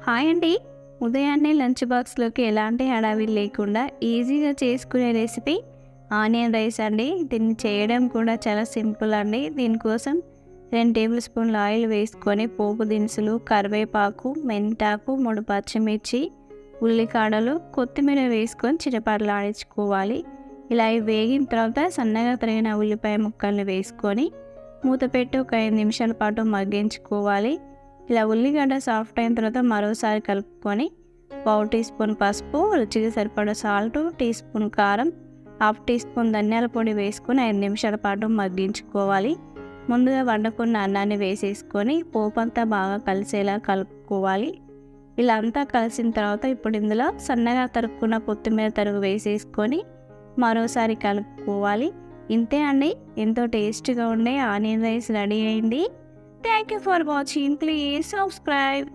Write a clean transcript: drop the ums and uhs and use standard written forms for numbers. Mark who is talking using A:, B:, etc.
A: Hi అండి. ఉదయాన్నే lunch బాక్స్‌లోకి ఎలాంటి హడావిడి లేకుండా ఈజీగా చేసుకునే రెసిపీ ఆనియన్ రైస్ అండి. దీన్ని చేయడం కూడా చాలా సింపుల్ అండి. దీనికోసం 2 టేబుల్ స్పూన్ల ఆయిల్ వేసుకొని పోపు దినుసులు, కరివేపాకు, మెంతాకు, 3 పచ్చిమిర్చి, ఉల్లికాడలు, కొత్తిమీర వేసుకొని చిటపటలాడించుకోవాలి. ఇలా ఇవి వేగిన తర్వాత సన్నగా తరిగిన ఉల్లిపాయ ముక్కల్ని వేసుకొని మూత పెట్టి ఒక 5 నిమిషాల పాటు మగ్గించుకోవాలి. ఇలా ఉల్లిగడ్డ సాఫ్ట్ అయిన తర్వాత మరోసారి కలుపుకొని 1/2 టీ స్పూన్ పసుపు, రుచికి సరిపడా సాల్ట్, టీ స్పూన్ కారం, 1/2 టీ స్పూన్ ధనియాల పొడి వేసుకొని 5 నిమిషాల పాటు మగ్గించుకోవాలి. ముందుగా వండుకున్న అన్నాన్ని వేసేసుకొని పోపంతా బాగా కలిసేలా కలుపుకోవాలి. ఇలా అంతా కలిసిన తర్వాత ఇప్పుడు ఇందులో సన్నగా తరుక్కున్న కొత్తిమీర తరుగు వేసేసుకొని మరోసారి కలుపుకోవాలి. ఇంతే అండి, ఎంతో టేస్టీగా ఉండే ఆనియన్ రైస్ రెడీ అయింది. Thank you for watching. Please subscribe.